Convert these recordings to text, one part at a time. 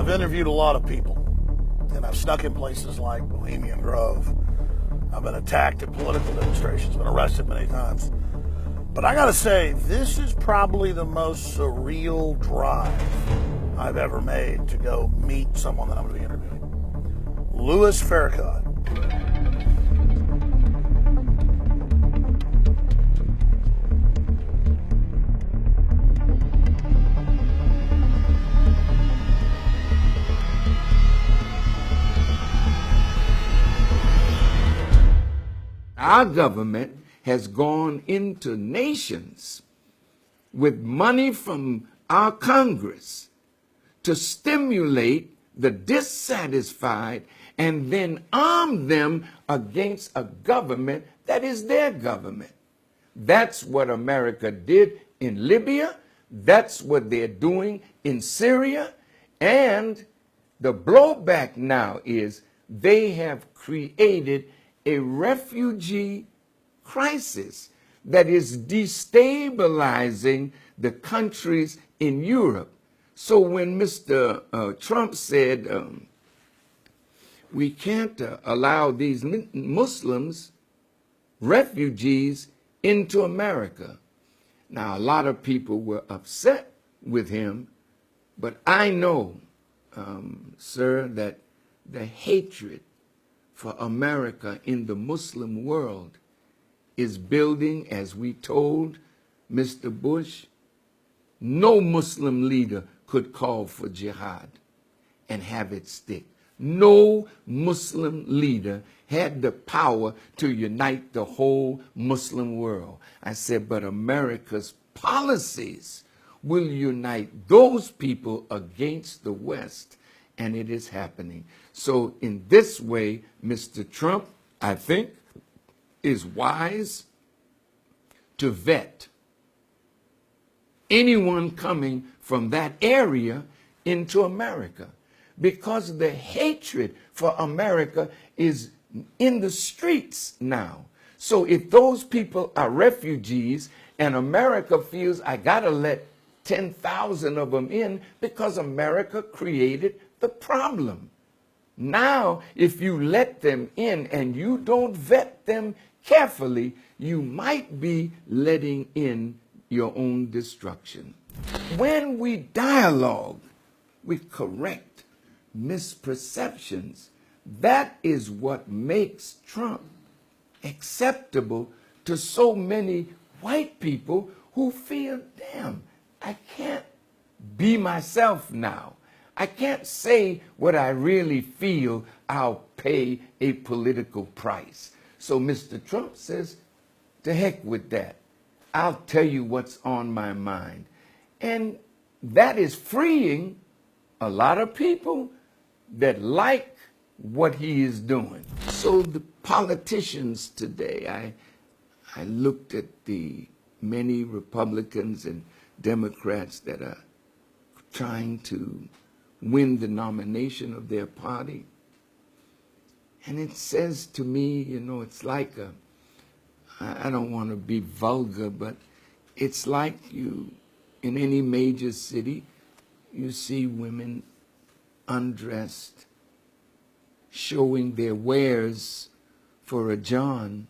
I've interviewed a lot of people, and I've snuck in places like Bohemian Grove. I've been attacked at political demonstrations, been arrested many times. But I gotta say, this is probably the most surreal drive I've ever made to go meet someone that I'm gonna be interviewing. Louis Farrakhan. Our government has gone into nations with money from our Congress to stimulate the dissatisfied and then arm them against a government that is their government. That's what America did in Libya. That's what they're doing in Syria. And the blowback now is they have created a refugee crisis that is destabilizing the countries in Europe. So when Mr. Trump said we can't allow these Muslims, refugees, into America. Now, a lot of people were upset with him, but I know, sir, that the hatred for America in the Muslim world is building. As we told Mr. Bush, no Muslim leader could call for jihad and have it stick. No Muslim leader had the power to unite the whole Muslim world. I said, but America's policies will unite those people against the West, and it is happening. So in this way, Mr. Trump, I think, is wise to vet anyone coming from that area into America, because the hatred for America is in the streets now. So if those people are refugees and America feels I gotta let 10,000 of them in because America created the problem. Now, if you let them in and you don't vet them carefully, you might be letting in your own destruction. When we dialogue, we correct misperceptions. That is what makes Trump acceptable to so many white people who feel, damn, I can't be myself now. I can't say what I really feel. I'll pay a political price. So Mr. Trump says, to heck with that. I'll tell you what's on my mind. And that is freeing a lot of people that like what he is doing. So the politicians today, I looked at the many Republicans and Democrats that are trying to win the nomination of their party. And it says to me, you know, it's like I don't want to be vulgar, but it's like you, in any major city, you see women undressed, showing their wares for a John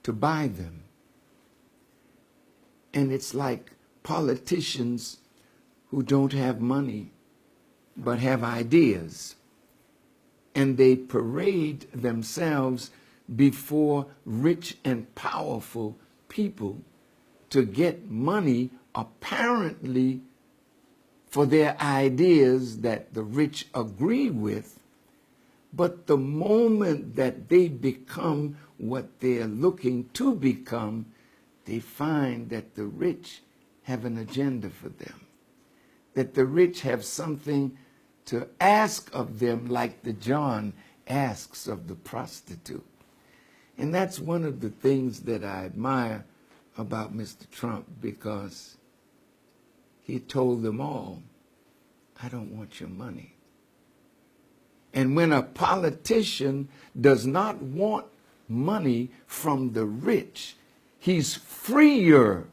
to buy them. And it's like politicians who don't have money but have ideas, and they parade themselves before rich and powerful people to get money apparently for their ideas that the rich agree with. But the moment that they become what they're looking to become, they find that the rich have an agenda for them, that the rich have something to ask of them, like the John asks of the prostitute. And that's one of the things that I admire about Mr. Trump, because he told them all, I don't want your money. And when a politician does not want money from the rich, he's freer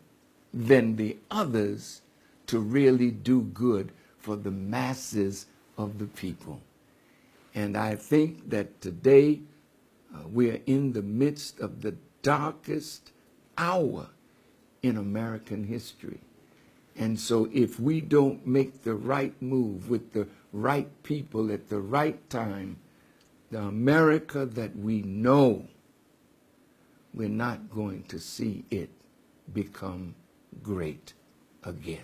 than the others to really do good for the masses of the people. And I think that today we are in the midst of the darkest hour in American history. And so if we don't make the right move with the right people at the right time, the America that we know, we're not going to see it become great again.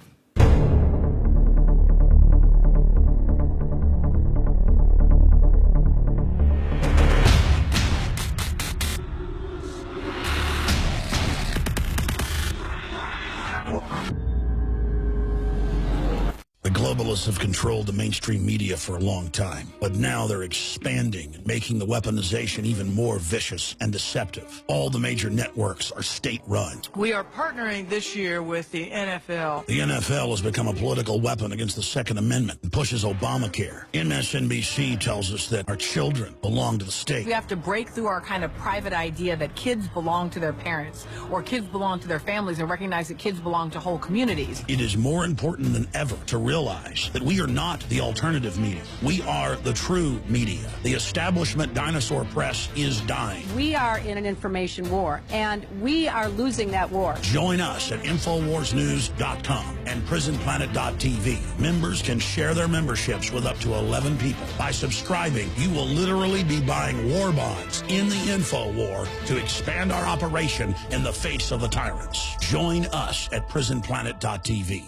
The globalists have controlled the mainstream media for a long time, but now they're expanding and making the weaponization even more vicious and deceptive. All the major networks are state-run. We are partnering this year with the NFL. The NFL has become a political weapon against the Second Amendment and pushes Obamacare. MSNBC tells us that our children belong to the state. We have to break through our kind of private idea that kids belong to their parents or kids belong to their families and recognize that kids belong to whole communities. It is more important than ever to realize that we are not the alternative media. We are the true media. The establishment dinosaur press is dying. We are in an information war, and we are losing that war. Join us at InfoWarsNews.com and PrisonPlanet.tv. Members can share their memberships with up to 11 people. By subscribing, you will literally be buying war bonds in the info war to expand our operation in the face of the tyrants. Join us at PrisonPlanet.tv.